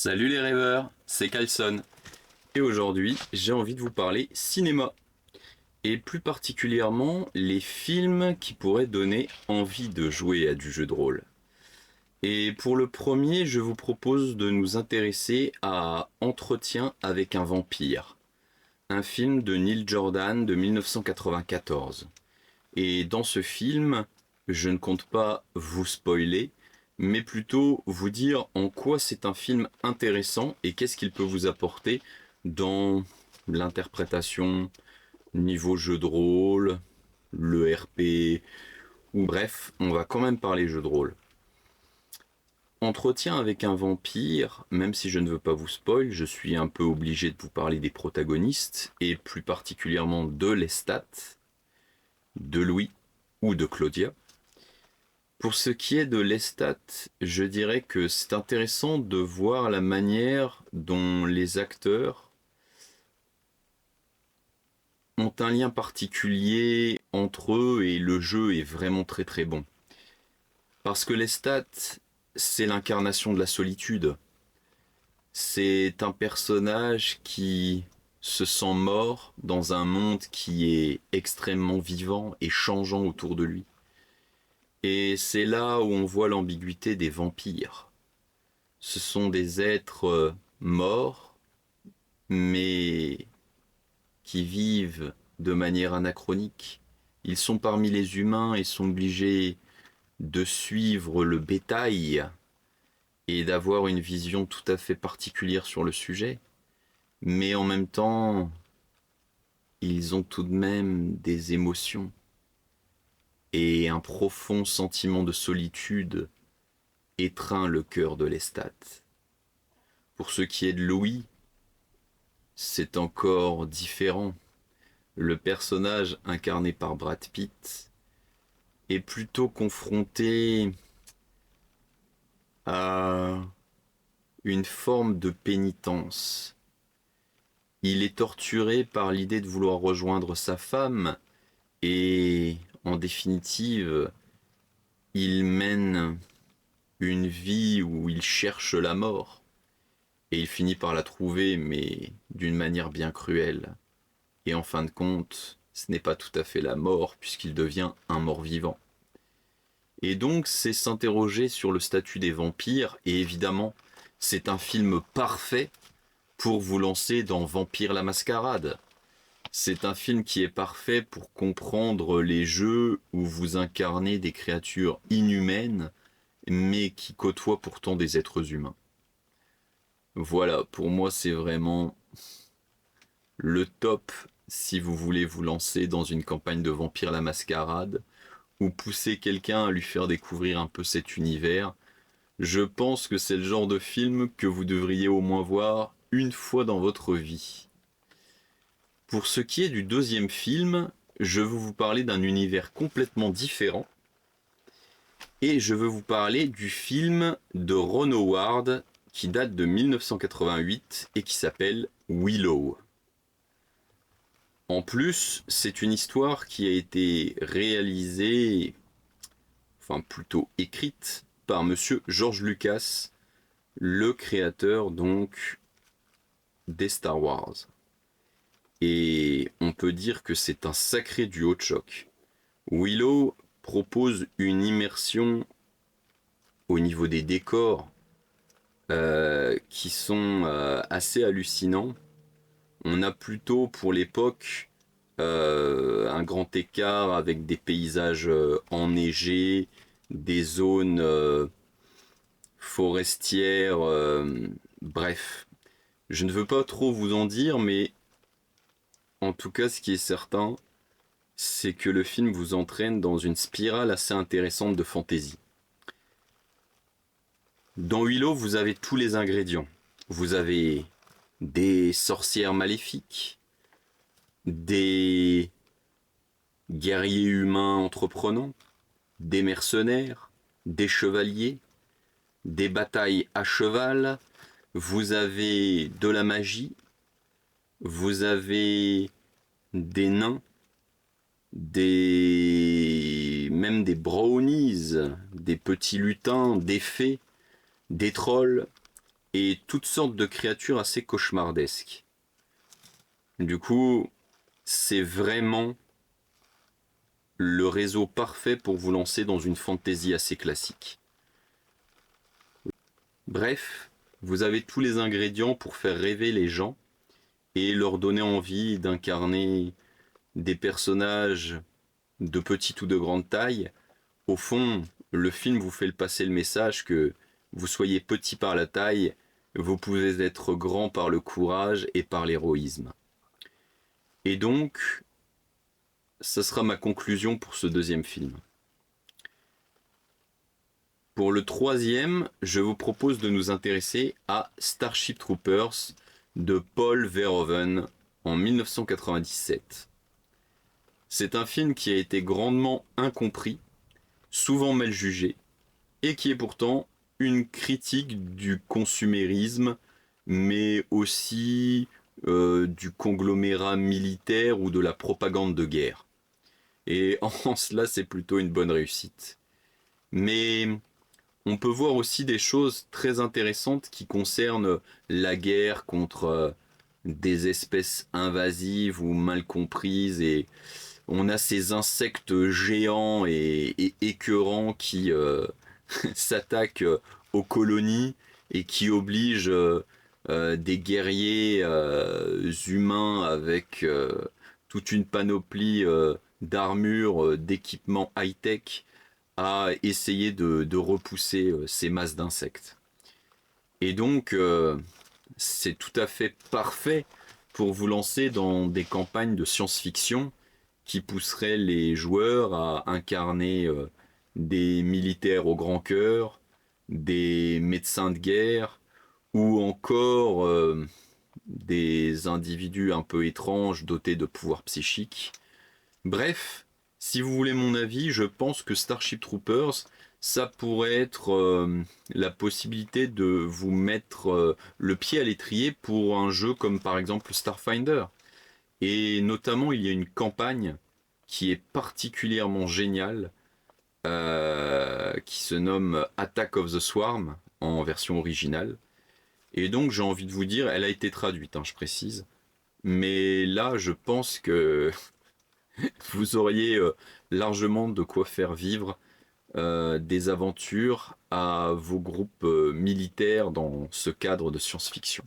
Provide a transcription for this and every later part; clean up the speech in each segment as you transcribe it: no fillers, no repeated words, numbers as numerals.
Salut les rêveurs, c'est Carlson. Et aujourd'hui, j'ai envie de vous parler cinéma. Et plus particulièrement, les films qui pourraient donner envie de jouer à du jeu de rôle. Et pour le premier, je vous propose de nous intéresser à Entretien avec un vampire. Un film de Neil Jordan de 1994. Et dans ce film, je ne compte pas vous spoiler, mais plutôt vous dire en quoi c'est un film intéressant et qu'est-ce qu'il peut vous apporter dans l'interprétation, niveau jeu de rôle, le RP, ou bref, on va quand même parler jeu de rôle. Entretien avec un vampire, même si je ne veux pas vous spoil, je suis un peu obligé de vous parler des protagonistes, et plus particulièrement de Lestat, de Louis ou de Claudia. Pour ce qui est de Lestat, je dirais que c'est intéressant de voir la manière dont les acteurs ont un lien particulier entre eux et le jeu est vraiment très très bon. Parce que Lestat, c'est l'incarnation de la solitude. C'est un personnage qui se sent mort dans un monde qui est extrêmement vivant et changeant autour de lui. Et c'est là où on voit l'ambiguïté des vampires. Ce sont des êtres morts, mais qui vivent de manière anachronique. Ils sont parmi les humains et sont obligés de suivre le bétail et d'avoir une vision tout à fait particulière sur le sujet. Mais en même temps, ils ont tout de même des émotions et un profond sentiment de solitude étreint le cœur de Lestat. Pour ce qui est de Louis, c'est encore différent. Le personnage incarné par Brad Pitt est plutôt confronté à une forme de pénitence. Il est torturé par l'idée de vouloir rejoindre sa femme et, en définitive, il mène une vie où il cherche la mort. Et il finit par la trouver, mais d'une manière bien cruelle. Et en fin de compte, ce n'est pas tout à fait la mort, puisqu'il devient un mort-vivant. Et donc, c'est s'interroger sur le statut des vampires, et évidemment, c'est un film parfait pour vous lancer dans Vampire la Mascarade. C'est un film qui est parfait pour comprendre les jeux où vous incarnez des créatures inhumaines, mais qui côtoient pourtant des êtres humains. Voilà, pour moi, c'est vraiment le top si vous voulez vous lancer dans une campagne de Vampire la Mascarade ou pousser quelqu'un à lui faire découvrir un peu cet univers. Je pense que c'est le genre de film que vous devriez au moins voir une fois dans votre vie. Pour ce qui est du deuxième film, je veux vous parler d'un univers complètement différent et je veux vous parler du film de Ron Howard qui date de 1988 et qui s'appelle Willow. En plus, c'est une histoire qui a été réalisée, enfin plutôt écrite, par monsieur George Lucas, le créateur donc des Star Wars. Et on peut dire que c'est un sacré duo de choc. Willow propose une immersion au niveau des décors qui sont assez hallucinants. On a plutôt pour l'époque un grand écart avec des paysages enneigés, des zones forestières, bref. Je ne veux pas trop vous en dire, mais en tout cas, ce qui est certain, c'est que le film vous entraîne dans une spirale assez intéressante de fantaisie. Dans Willow, vous avez tous les ingrédients. Vous avez des sorcières maléfiques, des guerriers humains entreprenants, des mercenaires, des chevaliers, des batailles à cheval, vous avez de la magie, vous avez des nains, même des brownies, des petits lutins, des fées, des trolls, et toutes sortes de créatures assez cauchemardesques. Du coup, c'est vraiment le réseau parfait pour vous lancer dans une fantasy assez classique. Bref, vous avez tous les ingrédients pour faire rêver les gens et leur donner envie d'incarner des personnages de petite ou de grande taille. Au fond, le film vous fait passer le message que vous soyez petit par la taille, vous pouvez être grand par le courage et par l'héroïsme. Et donc, ça sera ma conclusion pour ce deuxième film. Pour le troisième, je vous propose de nous intéresser à Starship Troopers de Paul Verhoeven en 1997. C'est un film qui a été grandement incompris, souvent mal jugé, et qui est pourtant une critique du consumérisme, mais aussi du conglomérat militaire ou de la propagande de guerre. Et en cela, c'est plutôt une bonne réussite. Mais on peut voir aussi des choses très intéressantes qui concernent la guerre contre des espèces invasives ou mal comprises, et on a ces insectes géants et écœurants qui s'attaquent aux colonies et qui obligent des guerriers humains avec toute une panoplie d'armures, d'équipements high-tech à essayer de repousser ces masses d'insectes. Et donc, c'est tout à fait parfait pour vous lancer dans des campagnes de science-fiction qui pousseraient les joueurs à incarner des militaires au grand cœur, des médecins de guerre, ou encore des individus un peu étranges dotés de pouvoirs psychiques. Bref, si vous voulez mon avis, je pense que Starship Troopers, ça pourrait être la possibilité de vous mettre le pied à l'étrier pour un jeu comme par exemple Starfinder. Et notamment, il y a une campagne qui est particulièrement géniale, qui se nomme Attack of the Swarm en version originale. Et donc, j'ai envie de vous dire, elle a été traduite, hein, je précise. Mais là, je pense que vous auriez largement de quoi faire vivre des aventures à vos groupes militaires dans ce cadre de science-fiction.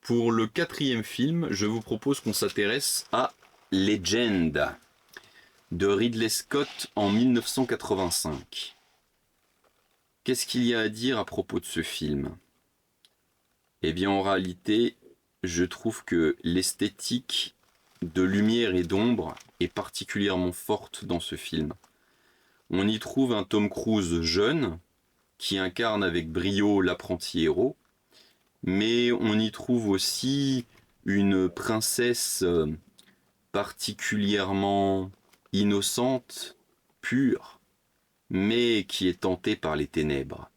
Pour le quatrième film, je vous propose qu'on s'intéresse à Legend de Ridley Scott en 1985. Qu'est-ce qu'il y a à dire à propos de ce film? Eh bien, en réalité, je trouve que l'esthétique de lumière et d'ombre est particulièrement forte dans ce film. On y trouve un Tom Cruise jeune, qui incarne avec brio l'apprenti héros, mais on y trouve aussi une princesse particulièrement innocente, pure, mais qui est tentée par les ténèbres.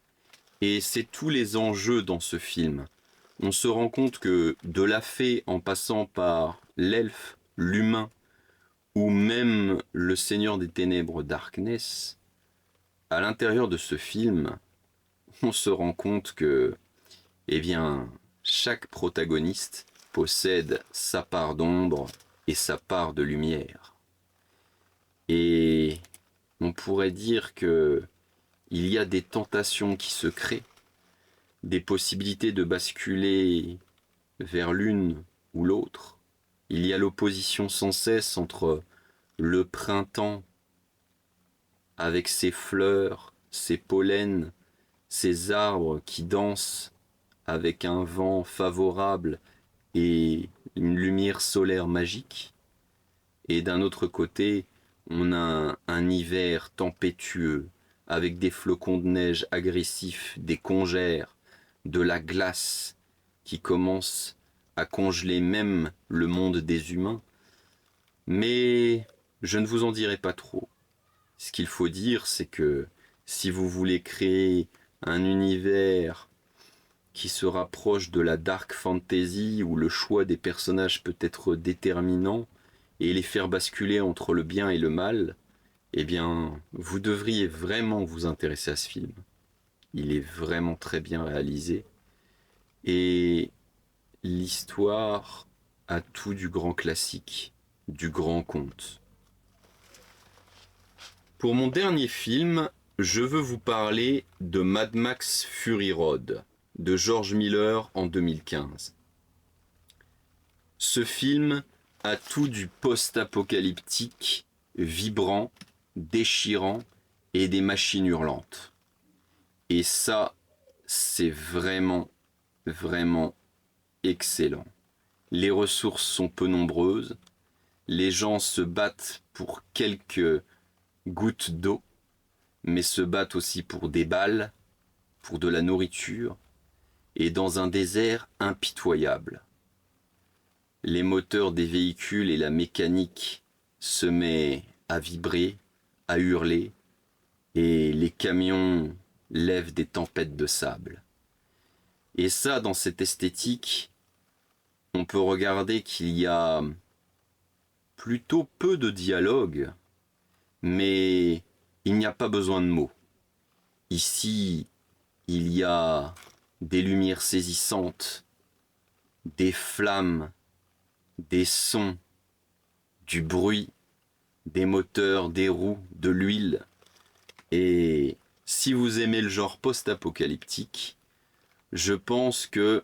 Et c'est tous les enjeux dans ce film. On se rend compte que de la fée en passant par l'elfe, l'humain, ou même le Seigneur des Ténèbres Darkness, à l'intérieur de ce film, on se rend compte que, eh bien, chaque protagoniste possède sa part d'ombre et sa part de lumière. Et on pourrait dire que il y a des tentations qui se créent, des possibilités de basculer vers l'une ou l'autre. Il y a l'opposition sans cesse entre le printemps avec ses fleurs, ses pollens, ses arbres qui dansent avec un vent favorable et une lumière solaire magique. Et d'un autre côté, on a un hiver tempétueux avec des flocons de neige agressifs, des congères, de la glace qui commence à congeler même le monde des humains. Mais je ne vous en dirai pas trop. Ce qu'il faut dire, c'est que si vous voulez créer un univers qui se rapproche de la dark fantasy, où le choix des personnages peut être déterminant et les faire basculer entre le bien et le mal, eh bien, vous devriez vraiment vous intéresser à ce film. Il est vraiment très bien réalisé. Et l'histoire a tout du grand classique, du grand conte. Pour mon dernier film, je veux vous parler de Mad Max Fury Road de George Miller en 2015. Ce film a tout du post-apocalyptique, vibrant, déchirant et des machines hurlantes. Et ça, c'est vraiment, vraiment excellent. Les ressources sont peu nombreuses, les gens se battent pour quelques gouttes d'eau, mais se battent aussi pour des balles, pour de la nourriture, et dans un désert impitoyable. Les moteurs des véhicules et la mécanique se mettent à vibrer, à hurler, et les camions lèvent des tempêtes de sable. Et ça, dans cette esthétique, on peut regarder qu'il y a plutôt peu de dialogue, mais il n'y a pas besoin de mots. Ici, il y a des lumières saisissantes, des flammes, des sons, du bruit, des moteurs, des roues, de l'huile. Et si vous aimez le genre post-apocalyptique, je pense que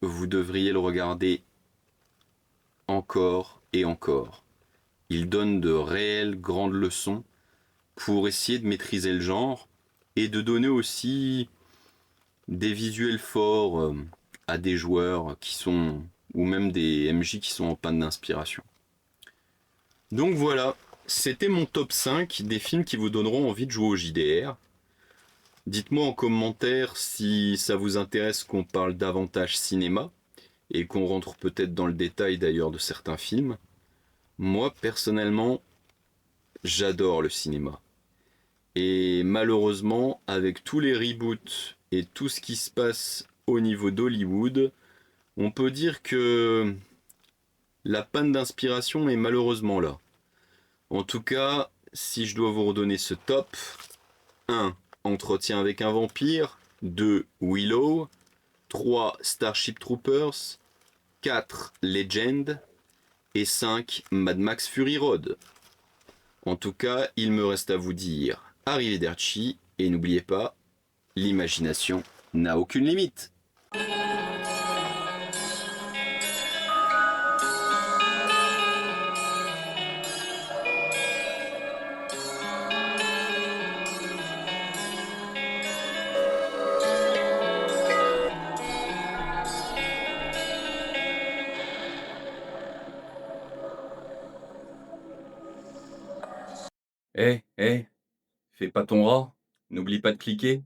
vous devriez le regarder encore et encore. Il donne de réelles grandes leçons pour essayer de maîtriser le genre et de donner aussi des visuels forts à des joueurs qui sont, ou même des MJ qui sont en panne d'inspiration. Donc voilà, c'était mon top 5 des films qui vous donneront envie de jouer au JDR. Dites-moi en commentaire si ça vous intéresse qu'on parle davantage cinéma et qu'on rentre peut-être dans le détail d'ailleurs de certains films. Moi personnellement, j'adore le cinéma. Et malheureusement, avec tous les reboots et tout ce qui se passe au niveau d'Hollywood, on peut dire que la panne d'inspiration est malheureusement là. En tout cas, si je dois vous redonner ce top, 1. Entretien avec un vampire, 2. Willow, 3. Starship Troopers, 4. Legend et 5. Mad Max Fury Road. En tout cas, il me reste à vous dire arrivederci et n'oubliez pas, l'imagination n'a aucune limite. Eh, fais pas ton rat, n'oublie pas de cliquer.